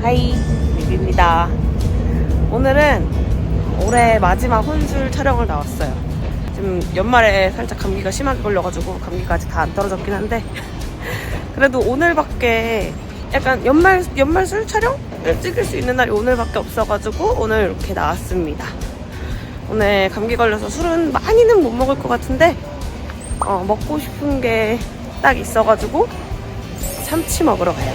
하이, 리뷰입니다. 오늘은 올해 마지막 혼술 촬영을 나왔어요. 지금 연말에 살짝 감기가 심하게 걸려가지고 감기가 아직 다 안 떨어졌긴 한데 그래도 오늘밖에 약간 연말 술 촬영을 찍을 수 있는 날이 오늘밖에 없어가지고 오늘 이렇게 나왔습니다. 오늘 감기 걸려서 술은 많이는 못 먹을 것 같은데 먹고 싶은 게 딱 있어가지고 참치 먹으러 가요.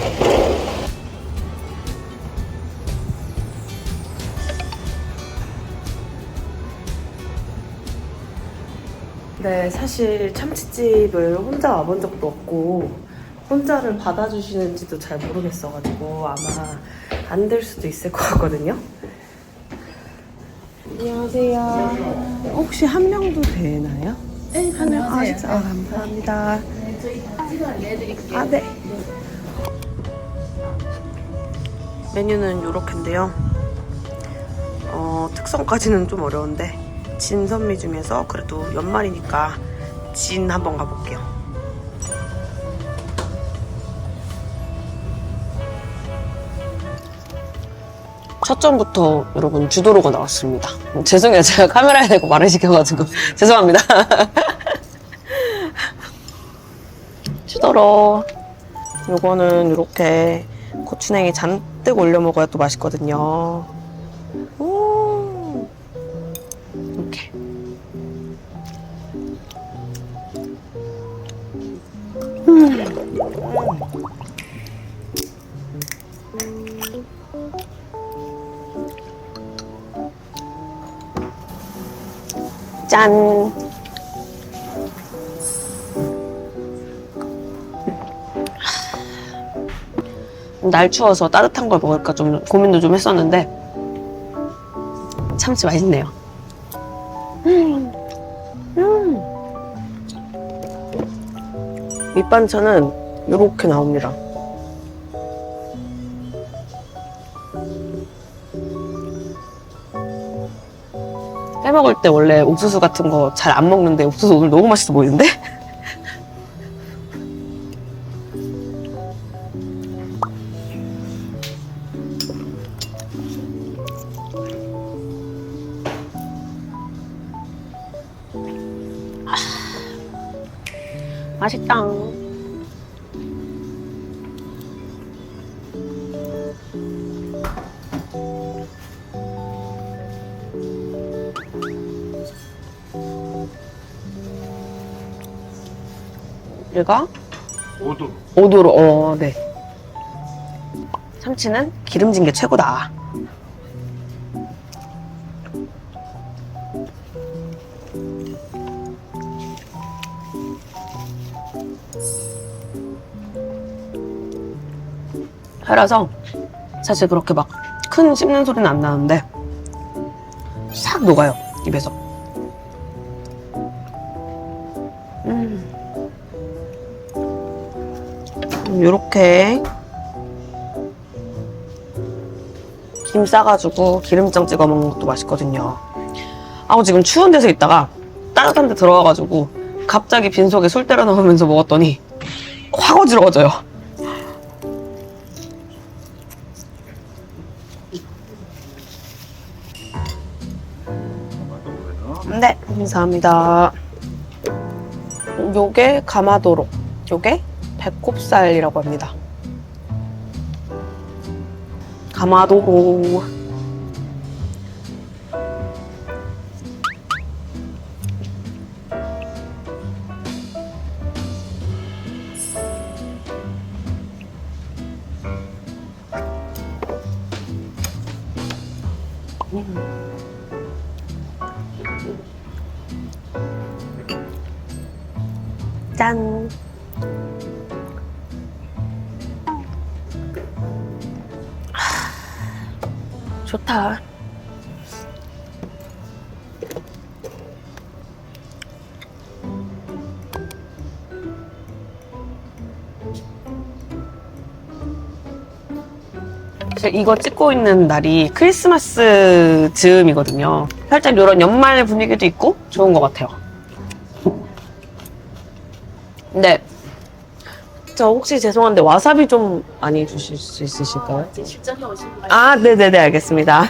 네, 사실 참치집을 혼자 와본 적도 없고 혼자를 받아주시는지도 잘 모르겠어가지고 아마 안 될 수도 있을 것 같거든요. 안녕하세요. 혹시 한 명도 되나요? 네, 한 명? 안녕하세요. 감사합니다. 네, 저희 찍어 알려드릴게요. 아, 네. 메뉴는 요렇게인데요. 특성까지는 좀 어려운데 진선미 중에서 그래도 연말이니까 진 한번 가볼게요. 첫 점부터 여러분 주도로가 나왔습니다. 죄송해요. 제가 카메라에 대고 말을 시켜가지고 죄송합니다. 주도로 요거는 이렇게 고추냉이 잔뜩 올려 먹어야 또 맛있거든요. 오, 이렇게. 짠. 날 추워서 따뜻한 걸 먹을까 좀 고민도 좀 했었는데 참치 맛있네요. 밑반찬은 이렇게 나옵니다. 해먹을 때 원래 옥수수 같은 거 잘 안 먹는데 옥수수 오늘 너무 맛있어 보이는데? 맛있다. 얘가 5도. 5도로, 네. 참치는 기름진 게 최고다. 회라서 사실 그렇게 막 큰 씹는 소리는 안 나는데 싹 녹아요, 입에서. 요렇게 김 싸가지고 기름장 찍어 먹는 것도 맛있거든요. 지금 추운 데서 있다가 따뜻한 데 들어와가지고 갑자기 빈속에 술 때려 넣으면서 먹었더니 확 어지러워져요. 네, 감사합니다. 요게 가마도로, 요게 배꼽살이라고 합니다. 가마도로. 짠. 좋다. 제가 이거 찍고 있는 날이 크리스마스 즈음이거든요. 살짝 이런 연말 분위기도 있고 좋은 것 같아요. 근데 저 혹시 죄송한데 와사비 좀 많이 주실 수 있으실까요? 이제 직전에 오신 거 아, 네네네, 알겠습니다.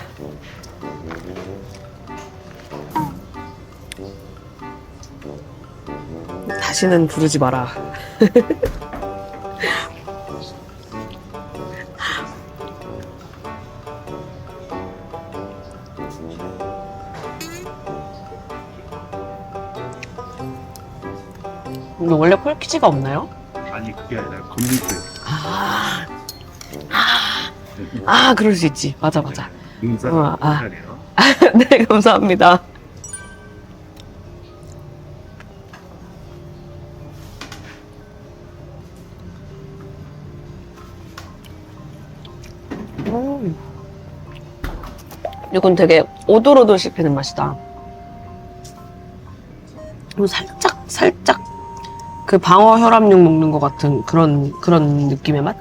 다시는 부르지 마라. 근데 원래 콜키지가 없나요? 아니 그게 아니라 검증돼. 그럴 수 있지. 맞아, 맞아. 인사 아. 해요. 네, 감사합니다. 이건 되게 오돌오돌 씹히는 맛이다. 그리고 살짝 그 방어 혈압육 먹는 것 같은 그런 느낌의 맛?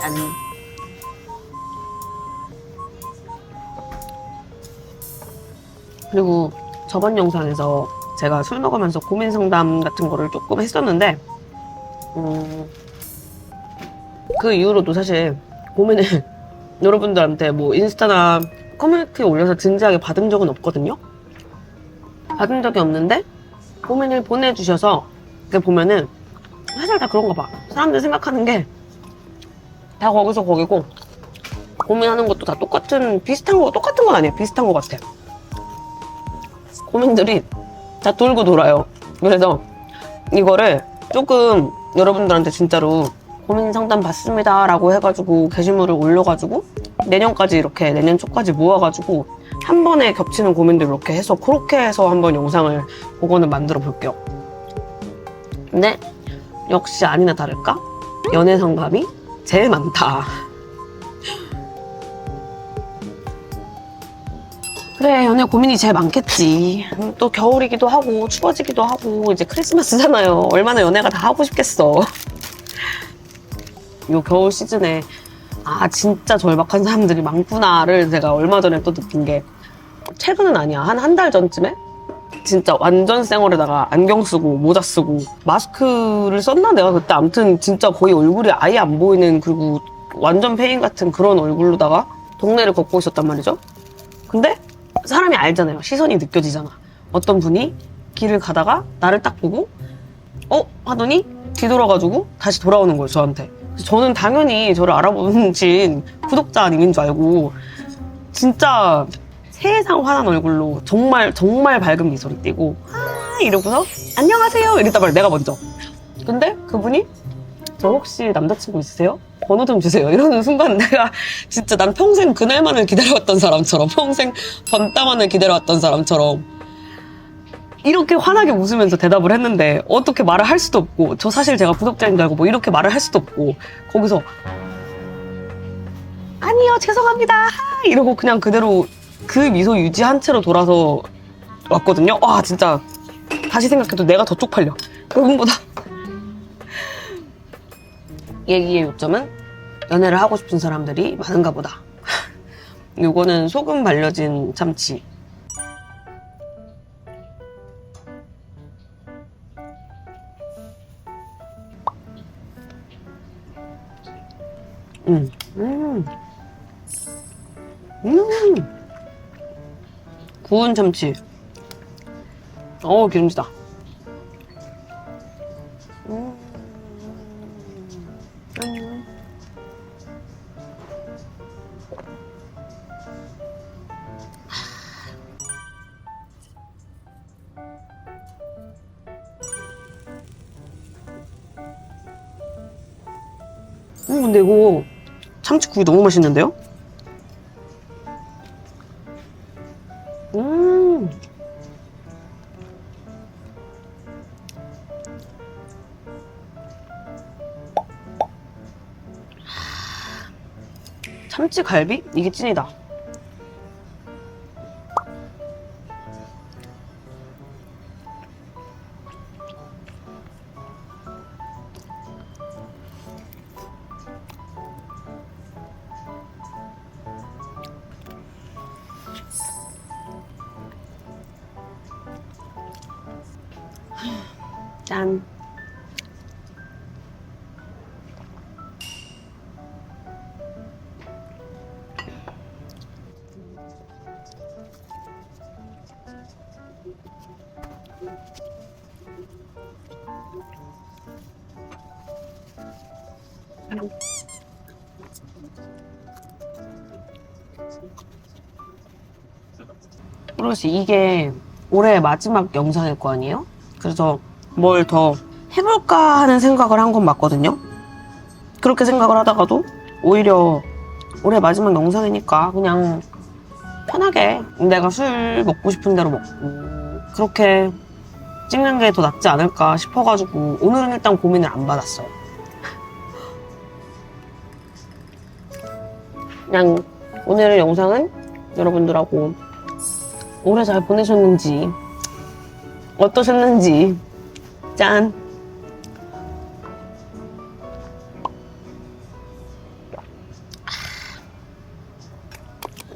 짠. 그리고 저번 영상에서 제가 술 먹으면서 고민 상담 같은 거를 조금 했었는데 그 이후로도 사실 고민을 여러분들한테 뭐 인스타나 커뮤니티에 올려서 진지하게 받은 적은 없거든요. 받은 적이 없는데 고민을 보내주셔서 이렇게 보면은 사실 다 그런가 봐. 사람들 생각하는 게 다 거기서 거기고 고민하는 것도 다 비슷한 건 아니에요. 비슷한 것 같아. 고민들이 다 돌고 돌아요. 그래서 이거를 조금 여러분들한테 진짜로 고민 상담 받습니다 라고 해가지고 게시물을 올려가지고 내년 초까지 모아가지고 한 번에 겹치는 고민들 이렇게 해서 그렇게 해서 한번 영상을 그거는 만들어 볼게요. 근데 역시 아니나 다를까 연애 상담이 제일 많다. 그래, 연애 고민이 제일 많겠지. 또 겨울이기도 하고 추워지기도 하고 이제 크리스마스잖아요. 얼마나 연애가 다 하고 싶겠어. 요 겨울 시즌에 진짜 절박한 사람들이 많구나를 제가 얼마 전에 또 느낀 게, 최근은 아니야, 한 달 전쯤에 진짜 완전 쌩얼에다가 안경 쓰고 모자 쓰고 마스크를 썼나 내가 그때. 아무튼 진짜 거의 얼굴이 아예 안 보이는, 그리고 완전 페인 같은 그런 얼굴로다가 동네를 걷고 있었단 말이죠. 근데 사람이 알잖아요. 시선이 느껴지잖아. 어떤 분이 길을 가다가 나를 딱 보고 하더니 뒤돌아가지고 다시 돌아오는 거예요, 저한테. 저는 당연히 저를 알아보신 구독자 아닌 줄 알고 진짜 세상 환한 얼굴로 정말 밝은 미소를 띠고 이러고서 안녕하세요 이랬단 말이야, 내가 먼저. 근데 그분이 저 혹시 남자친구 있으세요? 번호 좀 주세요 이러는 순간 내가 진짜 난 평생 그날만을 기다려왔던 사람처럼, 평생 번따만을 기다려왔던 사람처럼 이렇게 환하게 웃으면서 대답을 했는데 어떻게 말을 할 수도 없고, 저 사실 제가 구독자인 줄 알고 뭐 이렇게 말을 할 수도 없고, 거기서 아니요 죄송합니다 이러고 그냥 그대로 그 미소 유지한 채로 돌아서 왔거든요. 와, 진짜 다시 생각해도 내가 더 쪽팔려, 그분보다. 얘기의 요점은 연애를 하고 싶은 사람들이 많은가 보다. 요거는 소금 발려진 참치. 구운 참치. 기름지다. 근데 이거 참치국이 너무 맛있는데요? 참치 갈비? 이게 찐이다. 짠. 그렇지, 이게 올해 마지막 영상일 거 아니에요? 그래서 뭘 더 해볼까 하는 생각을 한 건 맞거든요? 그렇게 생각을 하다가도 오히려 올해 마지막 영상이니까 그냥 편하게 내가 술 먹고 싶은 대로 먹고 그렇게 찍는 게 더 낫지 않을까 싶어가지고 오늘은 일단 고민을 안 받았어요. 그냥 오늘 영상은 여러분들하고 올해 잘 보내셨는지 어떠셨는지 짠!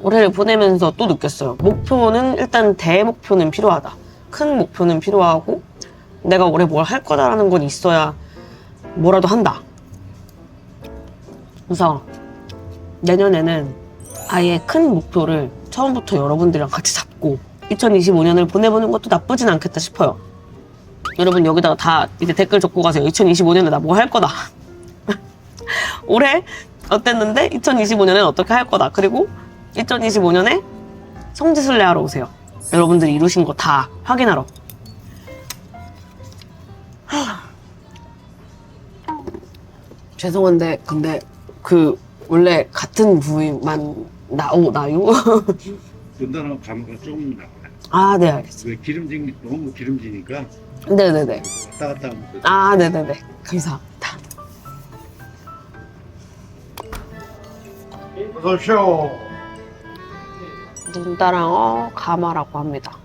올해를 보내면서 또 느꼈어요. 목표는 일단 대목표는 필요하다. 큰 목표는 필요하고 내가 올해 뭘 할 거다라는 건 있어야 뭐라도 한다. 그래서 내년에는 아예 큰 목표를 처음부터 여러분들이랑 같이 잡고 2025년을 보내보는 것도 나쁘진 않겠다 싶어요. 여러분 여기다가 다 이제 댓글 적고 가세요. 2025년에 나 뭐 할 거다. 올해 어땠는데 2025년엔 어떻게 할 거다. 그리고 2025년에 성지순례 하러 오세요. 여러분들이 이루신 거 다 확인하러. 죄송한데 근데 그 원래 같은 부위만 나요? 연단하고 감가 조금 나와요. 아, 네, 알겠습니다. 왜 기름진 게 너무 기름지니까 네네네. 왔다 갔다 하면 돼. 아, 네네네. 감사합니다. 어서오쇼. 눈다랑어 가마라고 합니다.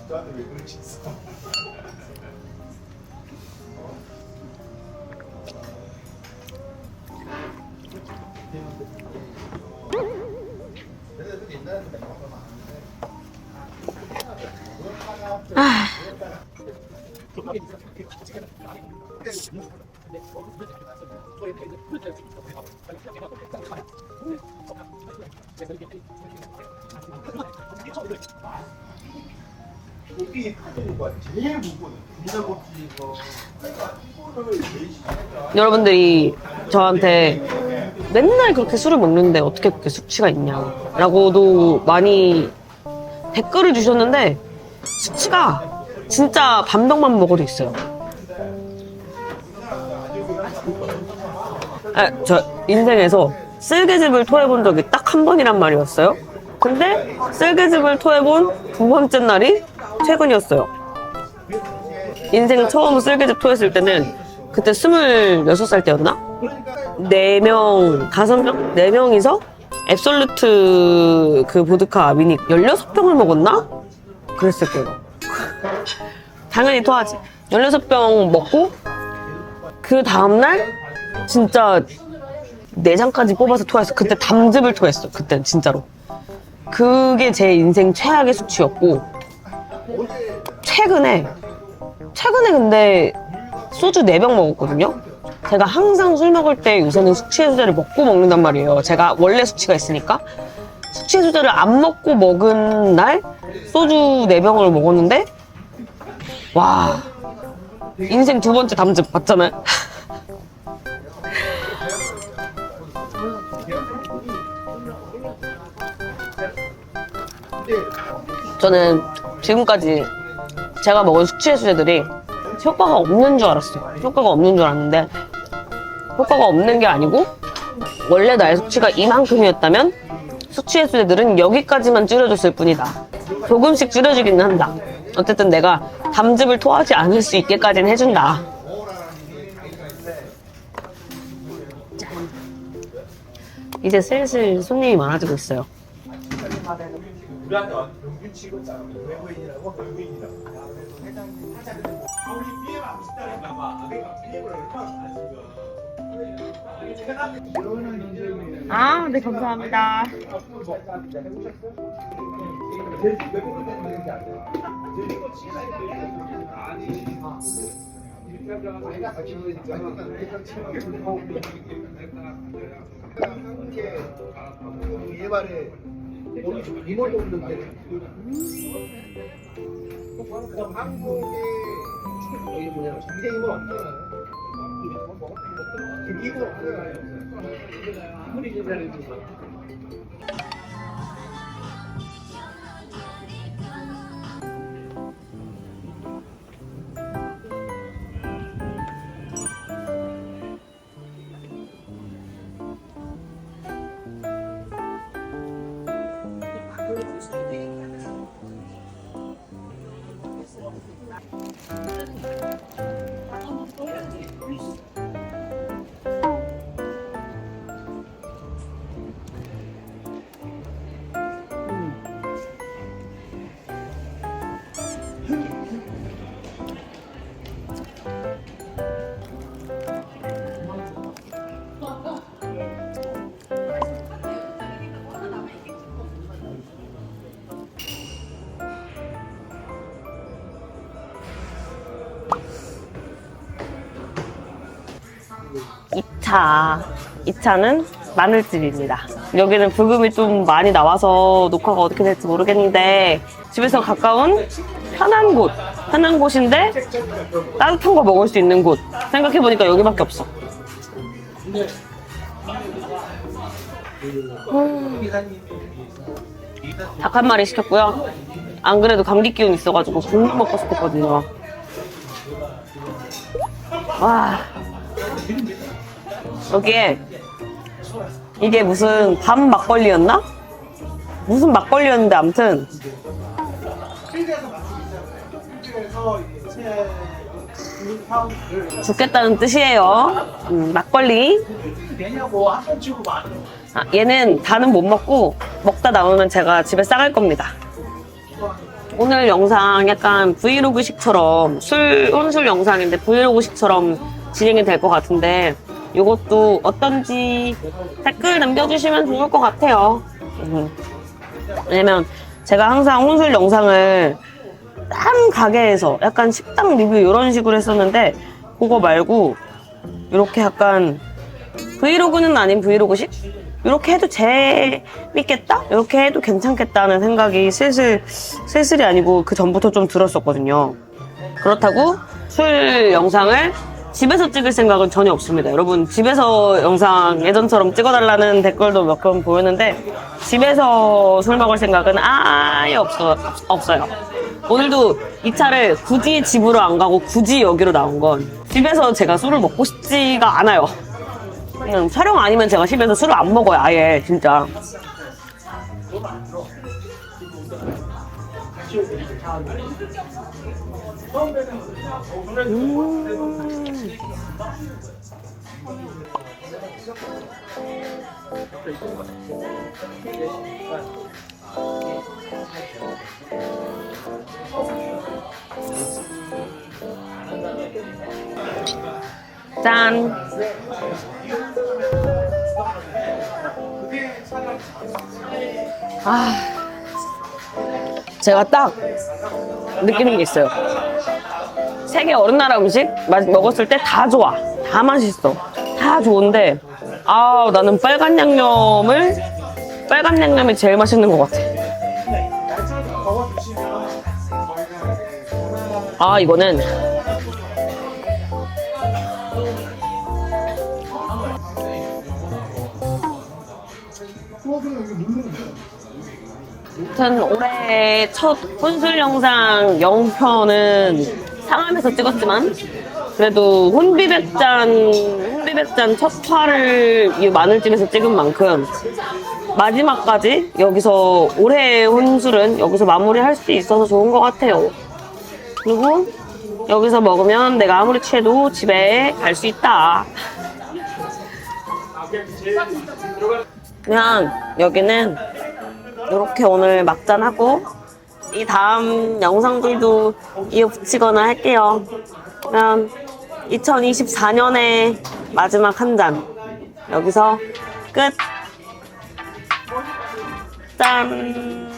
나한테 왜 그러지? 여러분들이 저한테 맨날 그렇게 술을 먹는데 어떻게 그렇게 수치가 있냐라고도 많이 댓글을 주셨는데 수치가 진짜 반병만 먹어도 있어요. 저 인생에서 쓸개즙을 토해본 적이 딱 한 번이란 말이었어요. 근데 쓸개즙을 토해본 두 번째 날이 최근이었어요. 인생 처음 쓸개즙 토했을 때는 그때 26살 때였나? 4명, 5명? 4명이서 앱솔루트 그 보드카 미니 16병을 먹었나? 그랬을 거예요. 당연히 토하지. 16병 먹고 그 다음날 진짜 내장까지 뽑아서 토했어. 그때 담즙을 토했어. 그땐 진짜로. 그게 제 인생 최악의 수치였고 최근에 근데 소주 4병 먹었거든요. 제가 항상 술 먹을 때 요새는 숙취해소제를 먹고 먹는단 말이에요. 제가 원래 수치가 있으니까. 숙취해소제를 안 먹고 먹은 날 소주 4병을 먹었는데 와, 인생 두 번째 담즙 봤잖아요. 저는 지금까지 제가 먹은 숙취해소제들이 효과가 없는 줄 알았어요. 효과가 없는 줄 알았는데 효과가 없는 게 아니고 원래 나의 수치가 이만큼이었다면 숙취해소제들은 여기까지만 줄여줬을 뿐이다. 조금씩 줄여주기는 한다. 어쨌든 내가 담즙을 토하지 않을 수 있게까지는 해준다. 이제 슬슬 손님이 많아지고 있어요. 우리한테 병균 치고잖아. 외부인이라고 외부인이라고. 회장님 하자. 우리 비에 맞고 싶다니까 막. 내가 비에 얼마나 지금. 아, 네, 감사합니다. 얘말에 리모트 없는데 한국에 이게 뭐냐 이게 이거 없잖아요. 이거 없잖아요. 아무리 기다려도 이 차는 마늘집입니다. 여기는 불금이 좀 많이 나와서 녹화가 어떻게 될지 모르겠는데 집에서 가까운 편한 곳인데 따뜻한 거 먹을 수 있는 곳 생각해보니까 여기밖에 없어. 닭 한 마리 시켰고요. 안 그래도 감기 기운 있어가지고 국물 먹고 싶었거든요. 와, 여기에 이게 무슨 밤 막걸리였나? 무슨 막걸리였는데 아무튼 죽겠다는 뜻이에요. 막걸리. 아, 얘는 다는 못 먹고 먹다 남으면 제가 집에 싸갈 겁니다. 오늘 영상 약간 브이로그식처럼 혼술 영상인데 브이로그식처럼 진행이 될 것 같은데 이것도 어떤지 댓글 남겨주시면 좋을 것 같아요. 왜냐면 제가 항상 혼술 영상을 한 가게에서 약간 식당 리뷰 이런 식으로 했었는데 그거 말고 이렇게 약간 브이로그는 아닌 브이로그식? 이렇게 해도 재밌겠다? 이렇게 해도 괜찮겠다는 생각이 슬슬이 아니고 그 전부터 좀 들었었거든요. 그렇다고 술 영상을 집에서 찍을 생각은 전혀 없습니다. 여러분, 집에서 영상 예전처럼 찍어달라는 댓글도 몇 번 보였는데 집에서 술 먹을 생각은 아예 없어요. 오늘도 이 차를 굳이 집으로 안 가고 굳이 여기로 나온 건 집에서 제가 술을 먹고 싶지가 않아요. 그냥 촬영 아니면 제가 집에서 술을 안 먹어요, 아예, 진짜. 짠. 제가 딱 느끼는 게 있어요. 세계 어른 나라 음식 먹었을 때 다 좋아. 다 맛있어. 다 좋은데 나는 빨간 양념이 제일 맛있는 것 같아. 이거는 아무튼 올해 첫 혼술 영상 0편은 상암에서 찍었지만 그래도 혼비백잔 첫 화를 이 마늘집에서 찍은 만큼 마지막까지 여기서 올해의 혼술은 여기서 마무리할 수 있어서 좋은 것 같아요. 그리고 여기서 먹으면 내가 아무리 취해도 집에 갈 수 있다. 그냥 여기는 이렇게 오늘 막잔하고 이 다음 영상들도 이어붙이거나 할게요. 그럼 2024년의 마지막 한 잔 여기서 끝. 짠.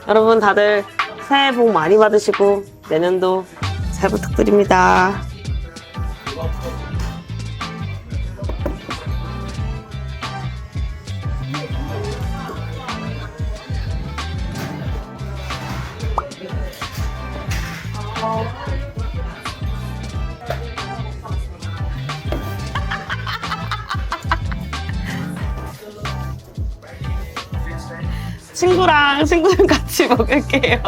여러분 다들 새해 복 많이 받으시고 내년도 잘 부탁드립니다. 친구랑 같이 먹을게요.